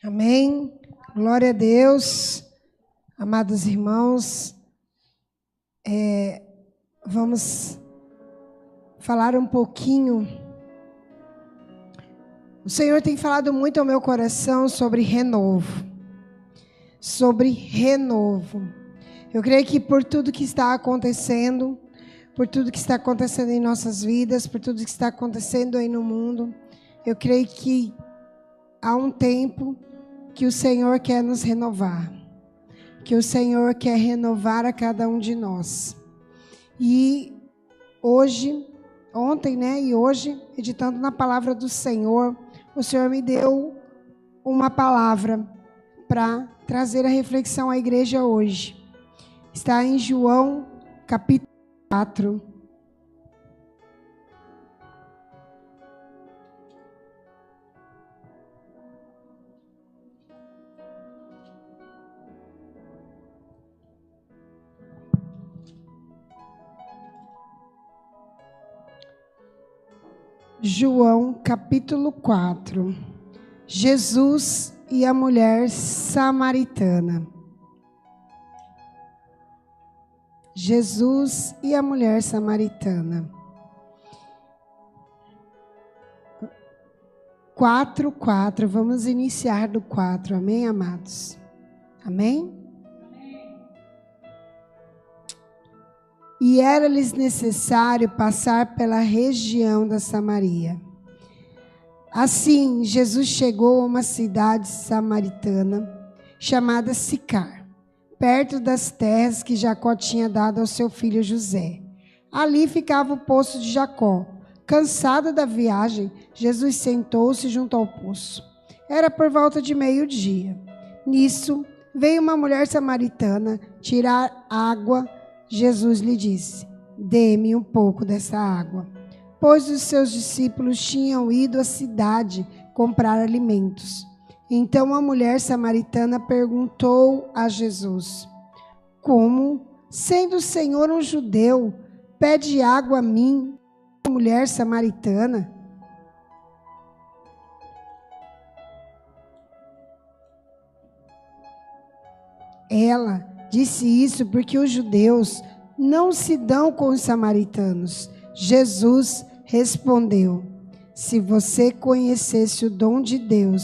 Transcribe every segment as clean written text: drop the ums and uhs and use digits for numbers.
Amém. Glória a Deus. Amados irmãos, vamos falar um pouquinho. O Senhor tem falado muito ao meu coração sobre renovo. Sobre renovo. Eu creio que por tudo que está acontecendo, por tudo que está acontecendo em nossas vidas, por tudo que está acontecendo aí no mundo, eu creio que há um tempo que o Senhor quer nos renovar. Que o Senhor quer renovar a cada um de nós. E ontem, e hoje, meditando na palavra do Senhor, o Senhor me deu uma palavra para trazer a reflexão à igreja hoje. Está em João, capítulo 4. João, capítulo 4. Jesus e a mulher samaritana. Jesus e a mulher samaritana. 4:4. Vamos iniciar do 4. Amém, amados? Amém? E era-lhes necessário passar pela região da Samaria. Assim, Jesus chegou a uma cidade samaritana, chamada Sicar, perto das terras que Jacó tinha dado ao seu filho José. Ali ficava o poço de Jacó. Cansado da viagem, Jesus sentou-se junto ao poço. Era por volta de meio-dia. Nisso, veio uma mulher samaritana tirar água. Jesus lhe disse: dê-me um pouco dessa água, pois os seus discípulos tinham ido à cidade comprar alimentos. Então a mulher samaritana perguntou a Jesus: como, sendo o Senhor um judeu, pede água a mim, uma mulher samaritana? Ela disse isso porque os judeus não se dão com os samaritanos. Jesus respondeu: se você conhecesse o dom de Deus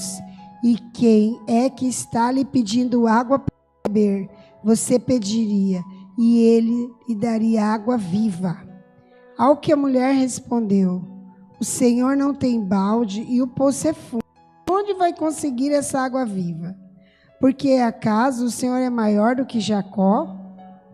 e quem é que está lhe pedindo água para beber, você pediria e ele lhe daria água viva. Ao que a mulher respondeu: o Senhor não tem balde e o poço é fundo. Onde vai conseguir essa água viva? Porque acaso o Senhor é maior do que Jacó,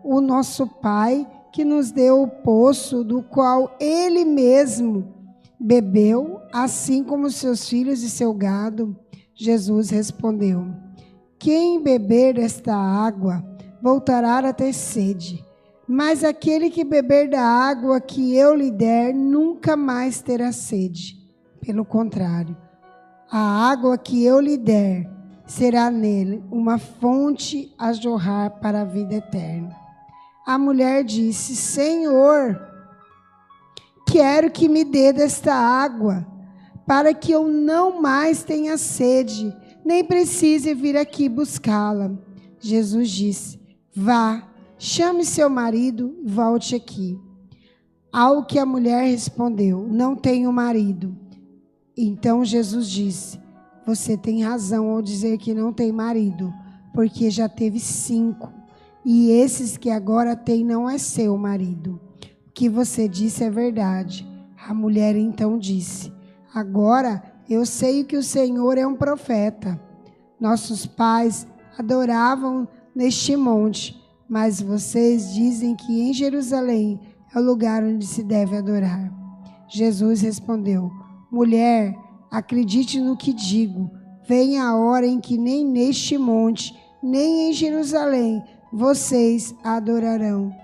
o nosso pai, que nos deu o poço do qual ele mesmo bebeu, assim como seus filhos e seu gado? Jesus respondeu: quem beber desta água voltará a ter sede, mas aquele que beber da água que eu lhe der nunca mais terá sede. Pelo contrário, a água que eu lhe der será nele uma fonte a jorrar para a vida eterna. A mulher disse: Senhor, quero que me dê desta água, para que eu não mais tenha sede, nem precise vir aqui buscá-la. Jesus disse: vá, chame seu marido e volte aqui. Ao que a mulher respondeu: não tenho marido. Então Jesus disse: você tem razão ao dizer que não tem marido, porque já teve 5, e esses que agora tem não é seu marido. O que você disse é verdade. A mulher então disse: agora eu sei que o Senhor é um profeta. Nossos pais adoravam neste monte, mas vocês dizem que em Jerusalém é o lugar onde se deve adorar. Jesus respondeu: mulher, acredite no que digo. Vem a hora em que nem neste monte, nem em Jerusalém, vocês adorarão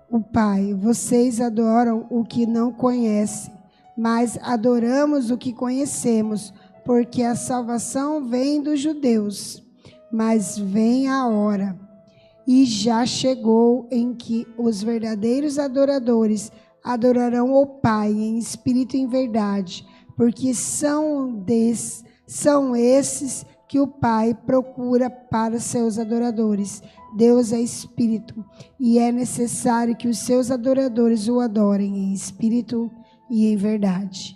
o Pai. Vocês adoram o que não conhecem, mas adoramos o que conhecemos, porque a salvação vem dos judeus. Mas vem a hora, e já chegou, em que os verdadeiros adoradores adorarão o Pai em espírito e em verdade, porque são esses que o Pai procura para seus adoradores. Deus é espírito e é necessário que os seus adoradores o adorem em espírito e em verdade.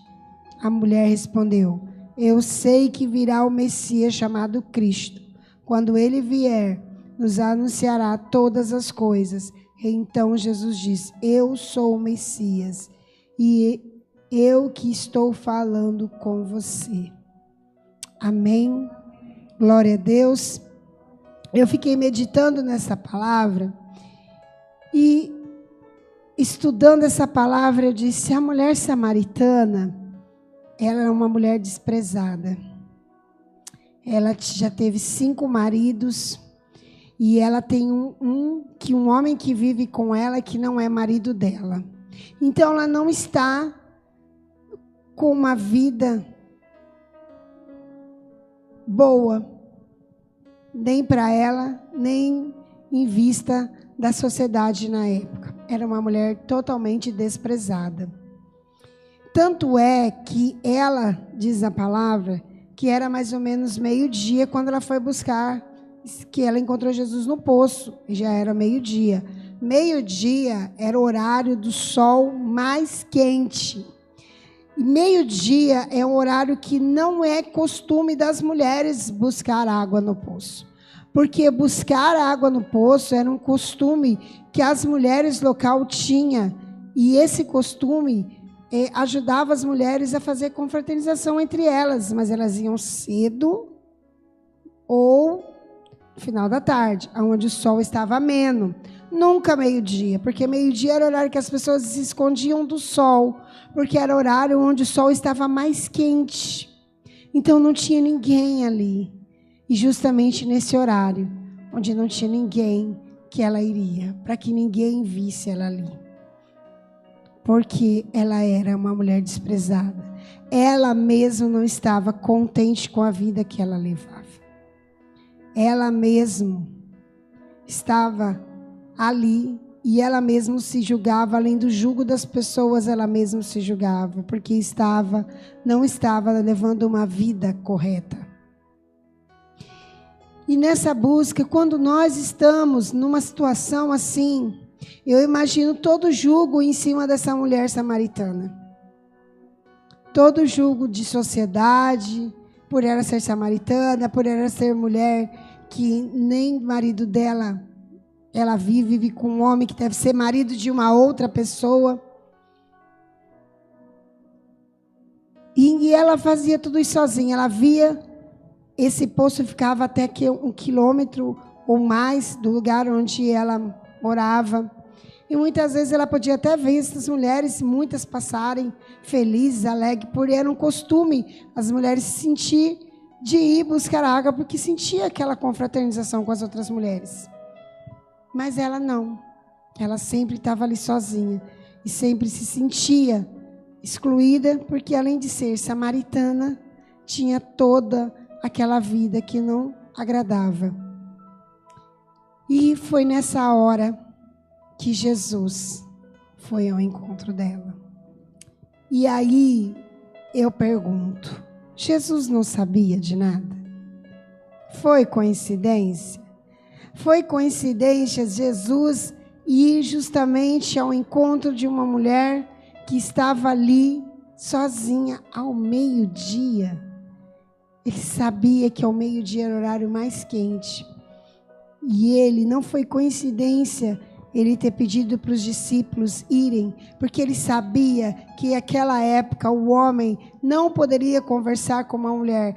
A mulher respondeu: eu sei que virá o Messias chamado Cristo. Quando ele vier, nos anunciará todas as coisas. Então Jesus diz: eu sou o Messias e eu que estou falando com você. Amém. Glória a Deus. Eu fiquei meditando nessa palavra e estudando essa palavra eu disse: a mulher samaritana, ela é uma mulher desprezada. Ela já teve 5 maridos e ela tem um homem que vive com ela que não é marido dela. Então ela não está com uma vida boa, nem para ela, nem em vista da sociedade na época. Era uma mulher totalmente desprezada. Tanto é que ela, diz a palavra, que era mais ou menos meio-dia quando ela foi buscar, que ela encontrou Jesus no poço, e já era meio-dia. Meio-dia era o horário do sol mais quente. E meio-dia é um horário que não é costume das mulheres buscar água no poço. Porque buscar água no poço era um costume que as mulheres local tinham. E esse costume ajudava as mulheres a fazer confraternização entre elas. Mas elas iam cedo ou no final da tarde, onde o sol estava ameno. Nunca meio-dia, porque meio-dia era o horário que as pessoas se escondiam do sol, porque era o horário onde o sol estava mais quente. Então não tinha ninguém ali. E justamente nesse horário, onde não tinha ninguém, que ela iria, para que ninguém visse ela ali. Porque ela era uma mulher desprezada. Ela mesma não estava contente com a vida que ela levava. Ela mesma estava ali e ela mesma se julgava, além do julgo das pessoas, ela mesma se julgava, porque não estava levando uma vida correta. E nessa busca, quando nós estamos numa situação assim, eu imagino todo o julgo em cima dessa mulher samaritana. Todo o julgo de sociedade, por ela ser samaritana, por ela ser mulher que nem marido dela, ela vive com um homem que deve ser marido de uma outra pessoa. E ela fazia tudo isso sozinha. Ela via, esse poço ficava até que 1 quilômetro ou mais do lugar onde ela morava. E muitas vezes ela podia até ver essas mulheres, muitas passarem felizes, alegres, porque era um costume as mulheres se sentir de ir buscar água, porque sentia aquela confraternização com as outras mulheres. Mas ela não. Ela sempre estava ali sozinha e sempre se sentia excluída, porque além de ser samaritana, tinha toda aquela vida que não agradava. E foi nessa hora que Jesus foi ao encontro dela. E aí eu pergunto, Jesus não sabia de nada? Foi coincidência? Foi coincidência Jesus ir justamente ao encontro de uma mulher que estava ali sozinha ao meio-dia? Ele sabia que ao meio-dia era o horário mais quente. E ele, não foi coincidência ele ter pedido para os discípulos irem, porque ele sabia que naquela época o homem não poderia conversar com uma mulher,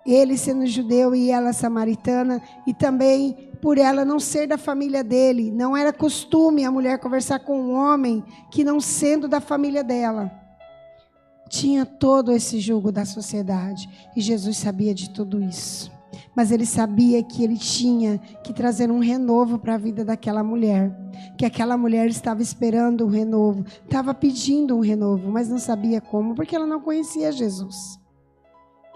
ele sendo judeu e ela samaritana, e também por ela não ser da família dele. Não era costume a mulher conversar com um homem que não sendo da família dela. Tinha todo esse julgo da sociedade, e Jesus sabia de tudo isso. Mas ele sabia que ele tinha que trazer um renovo para a vida daquela mulher. Que aquela mulher estava esperando um renovo, estava pedindo um renovo, mas não sabia como, porque ela não conhecia Jesus.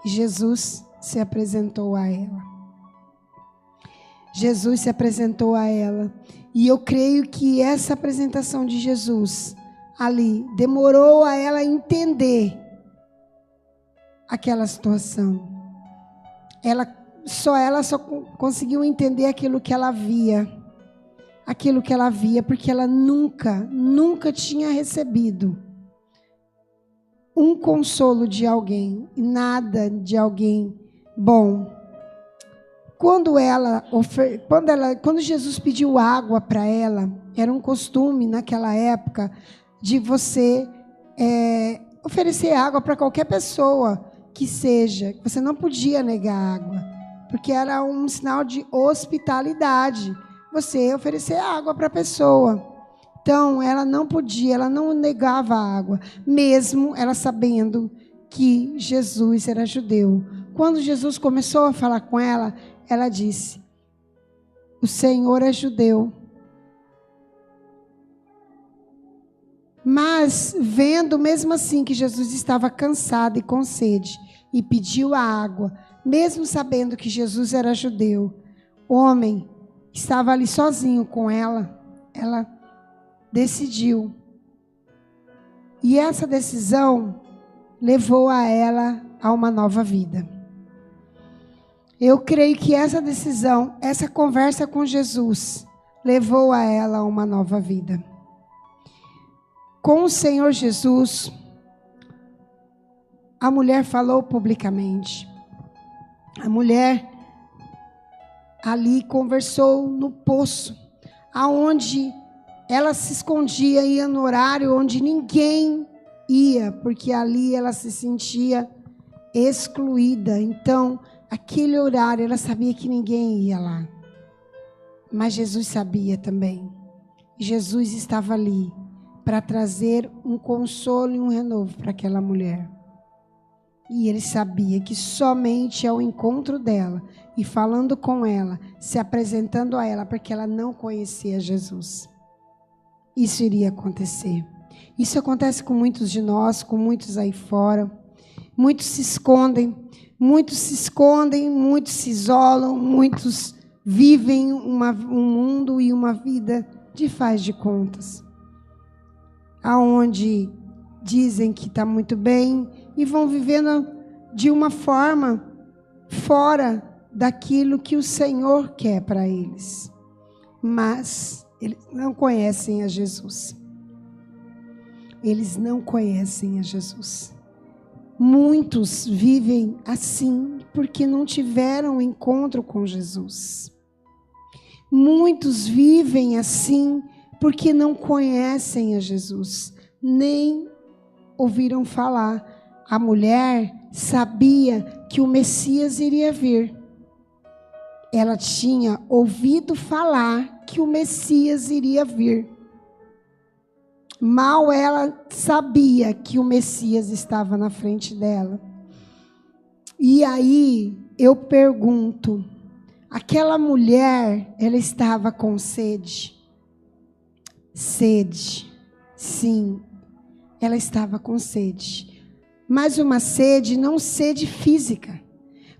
E Jesus se apresentou a ela. Jesus se apresentou a ela. E eu creio que essa apresentação de Jesus ali demorou a ela entender aquela situação. Ela ela só conseguiu entender aquilo que ela via. Aquilo que ela via, porque ela nunca tinha recebido um consolo de alguém, nada de alguém bom. Quando Jesus pediu água para ela, era um costume naquela época de você oferecer água para qualquer pessoa que seja. Você não podia negar água, porque era um sinal de hospitalidade. Você oferecer água para a pessoa. Então, ela não podia, ela não negava água, mesmo ela sabendo que Jesus era judeu. Quando Jesus começou a falar com ela, ela disse: o Senhor é judeu. Mas, vendo mesmo assim que Jesus estava cansado e com sede, e pediu a água, mesmo sabendo que Jesus era judeu, o homem estava ali sozinho com ela, ela decidiu. E essa decisão levou a ela a uma nova vida. Eu creio que essa decisão, essa conversa com Jesus, levou a ela a uma nova vida. Com o Senhor Jesus, a mulher falou publicamente. A mulher ali conversou no poço, aonde ela se escondia, ia no horário onde ninguém ia, porque ali ela se sentia excluída. Então, aquele horário, ela sabia que ninguém ia lá. Mas Jesus sabia também. Jesus estava ali para trazer um consolo e um renovo para aquela mulher. E ele sabia que somente ao encontro dela e falando com ela, se apresentando a ela, porque ela não conhecia Jesus, isso iria acontecer. Isso acontece com muitos de nós, com muitos aí fora. Muitos se escondem, muitos se isolam, muitos vivem um mundo e uma vida de faz de contas, aonde dizem que está muito bem e vão vivendo de uma forma fora daquilo que o Senhor quer para eles. Mas eles não conhecem a Jesus. Eles não conhecem a Jesus. Muitos vivem assim porque não tiveram encontro com Jesus. Muitos vivem assim porque não conhecem a Jesus, nem ouviram falar. A mulher sabia que o Messias iria vir. Ela tinha ouvido falar que o Messias iria vir. Mal ela sabia que o Messias estava na frente dela. E aí eu pergunto, aquela mulher, ela estava com sede? Sede, sim, ela estava com sede. Mas uma sede, não sede física.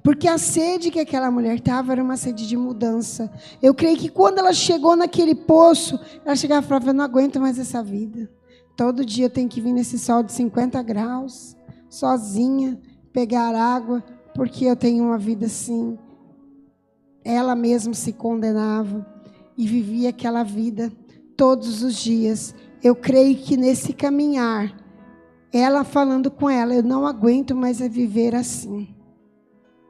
Porque a sede que aquela mulher estava era uma sede de mudança. Eu creio que quando ela chegou naquele poço, ela chegava e falava: eu não aguento mais essa vida. Todo dia eu tenho que vir nesse sol de 50 graus, sozinha, pegar água, porque eu tenho uma vida assim. Ela mesma se condenava e vivia aquela vida todos os dias. Eu creio que nesse caminhar, ela falando com ela: eu não aguento mais viver assim.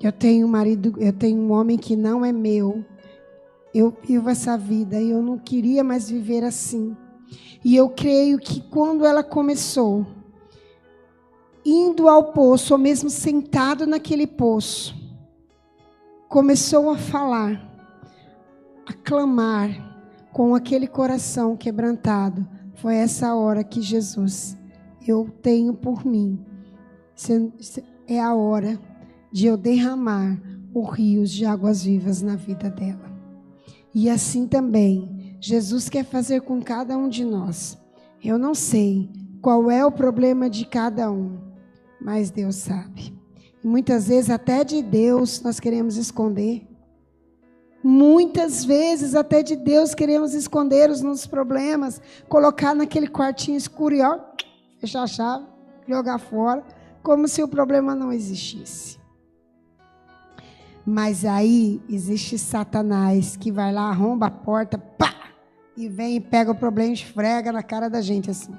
Eu tenho um marido, eu tenho um homem que não é meu. Eu vivo essa vida e eu não queria mais viver assim. E eu creio que quando ela começou, indo ao poço, ou mesmo sentado naquele poço, começou a falar, a clamar, com aquele coração quebrantado. Foi essa hora que Jesus, eu tenho por mim, é a hora de eu derramar os rios de águas vivas na vida dela. E assim também, Jesus quer fazer com cada um de nós. Eu não sei qual é o problema de cada um, mas Deus sabe. E muitas vezes até de Deus nós queremos esconder. Muitas vezes até de Deus queremos esconder os nossos problemas, colocar naquele quartinho escuro e fechar a chave, jogar fora, como se o problema não existisse. Mas aí existe Satanás que vai lá, arromba a porta, pá! E vem e pega o problema e esfrega na cara da gente assim.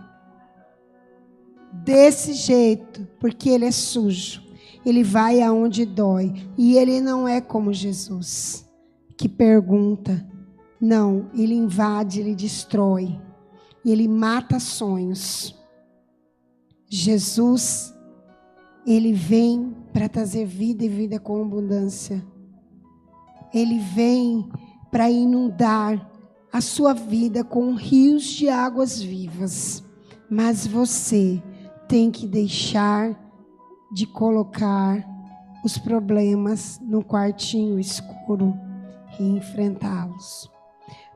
Desse jeito, porque ele é sujo. Ele vai aonde dói. E ele não é como Jesus, que pergunta. Não, ele invade, ele destrói. Ele mata sonhos. Jesus, ele vem para trazer vida e vida com abundância. Ele vem para inundar a sua vida com rios de águas vivas. Mas você tem que deixar de colocar os problemas no quartinho escuro e enfrentá-los.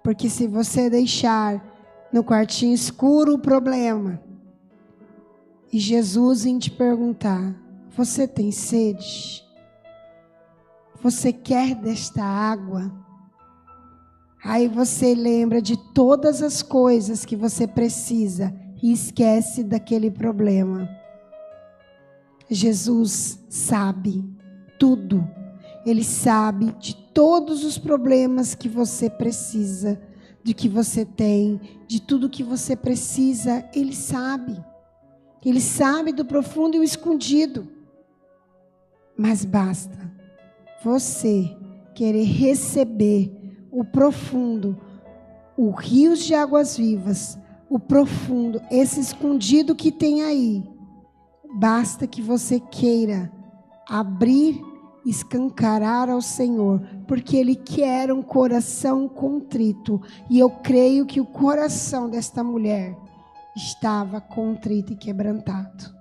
Porque se você deixar no quartinho escuro o problema, e Jesus vem te perguntar, você tem sede? Você quer desta água? Aí você lembra de todas as coisas que você precisa e esquece daquele problema. Jesus sabe tudo. Ele sabe de todos os problemas que você precisa, de que você tem, de tudo que você precisa. Ele sabe. Ele sabe do profundo e o escondido. Mas basta você querer receber o profundo, o rios de águas vivas, o profundo, esse escondido que tem aí. Basta que você queira abrir, escancarar ao Senhor, porque Ele quer um coração contrito. E eu creio que o coração desta mulher estava contrito e quebrantado.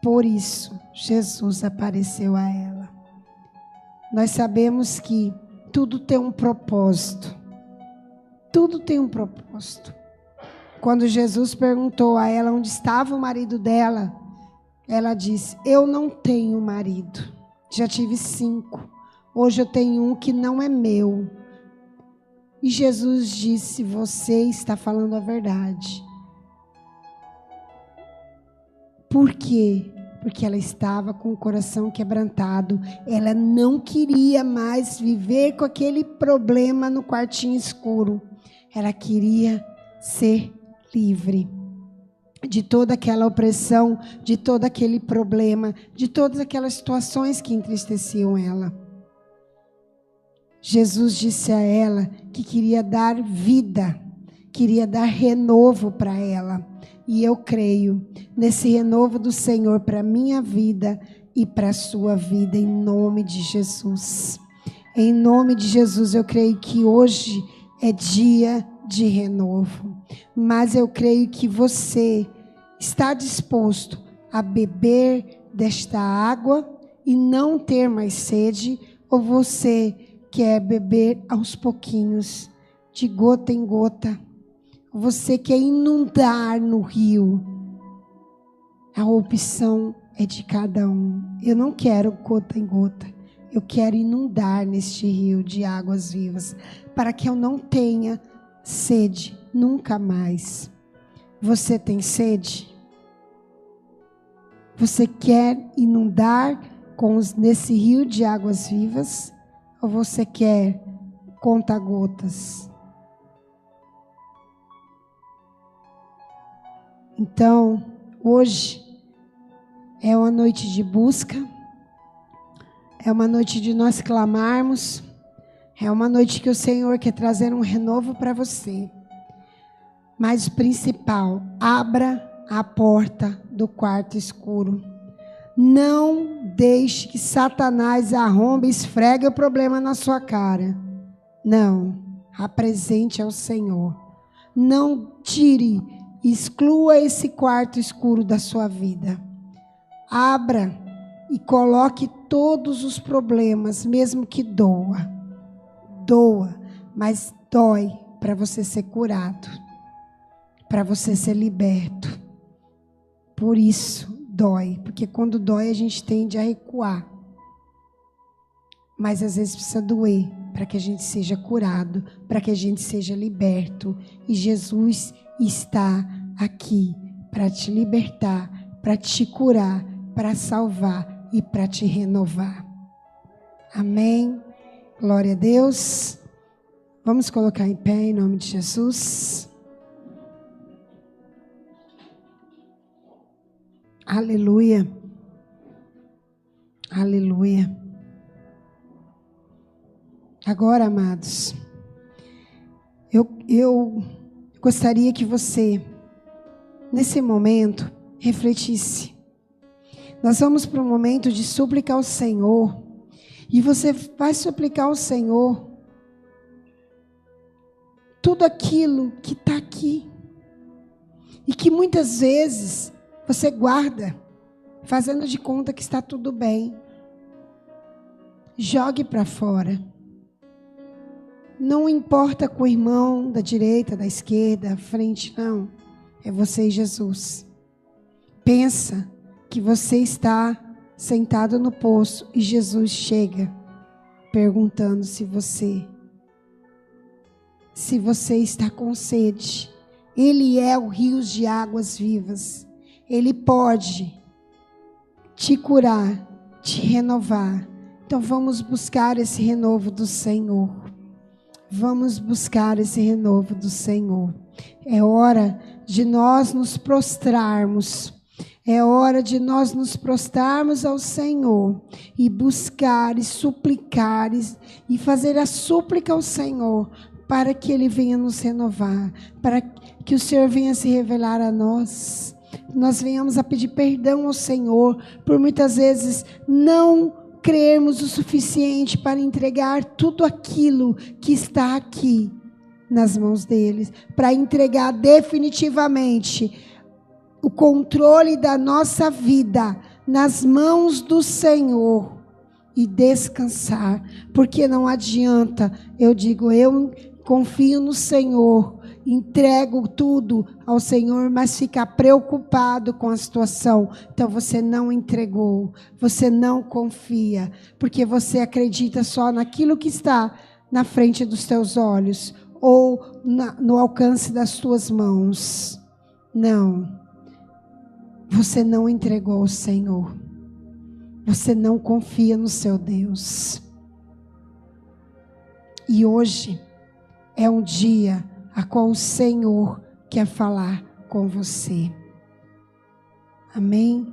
Por isso, Jesus apareceu a ela. Nós sabemos que tudo tem um propósito. Tudo tem um propósito. Quando Jesus perguntou a ela onde estava o marido dela, ela disse, eu não tenho marido. Já tive 5. Hoje eu tenho um que não é meu. E Jesus disse, você está falando a verdade. Por quê? Porque ela estava com o coração quebrantado. Ela não queria mais viver com aquele problema no quartinho escuro. Ela queria ser livre de toda aquela opressão, de todo aquele problema, de todas aquelas situações que entristeciam ela. Jesus disse a ela que queria dar vida, queria dar renovo para ela. E eu creio nesse renovo do Senhor para a minha vida e para a sua vida, em nome de Jesus. Em nome de Jesus, eu creio que hoje é dia de renovo. Mas eu creio que você está disposto a beber desta água e não ter mais sede, ou você quer beber aos pouquinhos, de gota em gota. Você quer inundar no rio. A opção é de cada um. Eu não quero gota em gota. Eu quero inundar neste rio de águas vivas, para que eu não tenha sede nunca mais. Você tem sede? Você quer inundar nesse rio de águas vivas? Ou você quer conta-gotas? Então, hoje é uma noite de busca, é uma noite de nós clamarmos, é uma noite que o Senhor quer trazer um renovo para você. Mas o principal, abra a porta do quarto escuro. Não deixe que Satanás arrombe e esfregue o problema na sua cara. Não, apresente ao Senhor. Não tire, exclua esse quarto escuro da sua vida. Abra e coloque todos os problemas, mesmo que doa. Doa, mas dói para você ser curado, para você ser liberto. Por isso, dói, porque quando dói a gente tende a recuar. Mas às vezes precisa doer para que a gente seja curado, para que a gente seja liberto. E Jesus está aqui para te libertar, para te curar, para salvar e para te renovar. Amém. Glória a Deus. Vamos colocar em pé em nome de Jesus. Aleluia. Aleluia. Agora, amados, eu gostaria que você, nesse momento, refletisse. Nós vamos para um momento de súplica ao Senhor. E você vai suplicar ao Senhor tudo aquilo que está aqui. E que muitas vezes você guarda, fazendo de conta que está tudo bem. Jogue para fora. Não importa com o irmão da direita, da esquerda, da frente, não. É você e Jesus. Pensa que você está sentado no poço e Jesus chega perguntando se você está com sede. Ele é o rio de águas vivas. Ele pode te curar, te renovar. Então vamos buscar esse renovo do Senhor. Vamos buscar esse renovo do Senhor. É hora de nós nos prostrarmos. É hora de nós nos prostrarmos ao Senhor e buscar e suplicar e fazer a súplica ao Senhor para que Ele venha nos renovar, para que o Senhor venha se revelar a nós. Nós venhamos a pedir perdão ao Senhor por muitas vezes não crermos o suficiente para entregar tudo aquilo que está aqui nas mãos deles, para entregar definitivamente o controle da nossa vida nas mãos do Senhor e descansar, porque não adianta, eu confio no Senhor, entrego tudo ao Senhor, mas ficar preocupado com a situação. Então você não entregou, você não confia, porque você acredita só naquilo que está na frente dos teus olhos ou no alcance das tuas mãos. Não, você não entregou ao Senhor, você não confia no seu Deus. E hoje é um dia a qual o Senhor quer falar com você. Amém?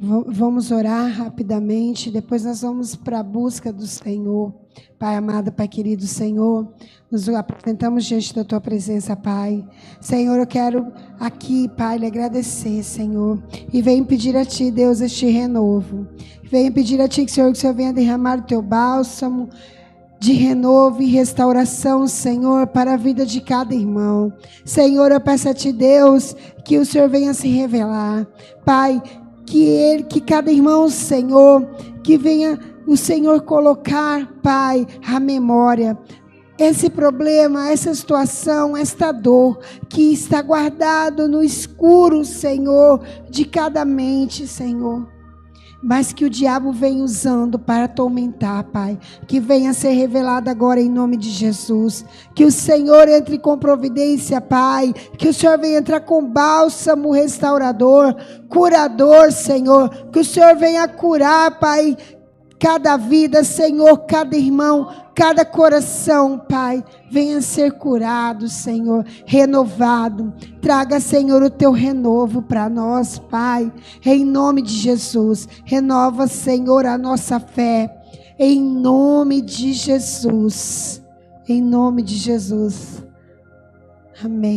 Vamos orar rapidamente, depois nós vamos para a busca do Senhor. Pai amado, Pai querido, Senhor, nos apresentamos diante da Tua presença, Pai. Senhor, eu quero aqui, Pai, lhe agradecer, Senhor, e venho pedir a Ti, Deus, este renovo. Venho pedir a Ti que o Senhor venha derramar o Teu bálsamo de renovo e restauração, Senhor, para a vida de cada irmão. Senhor, eu peço a Ti, Deus, que o Senhor venha se revelar. Pai, que cada irmão, Senhor, que venha o Senhor colocar, Pai, a memória, esse problema, essa situação, esta dor que está guardado no escuro, Senhor, de cada mente, Senhor. Mas que o diabo vem usando para atormentar, Pai. Que venha ser revelado agora em nome de Jesus. Que o Senhor entre com providência, Pai. Que o Senhor venha entrar com bálsamo restaurador, curador, Senhor. Que o Senhor venha curar, Pai, cada vida, Senhor, cada irmão, cada coração, Pai, venha ser curado, Senhor, renovado. Traga, Senhor, o Teu renovo para nós, Pai, em nome de Jesus. Renova, Senhor, a nossa fé, em nome de Jesus. Em nome de Jesus. Amém.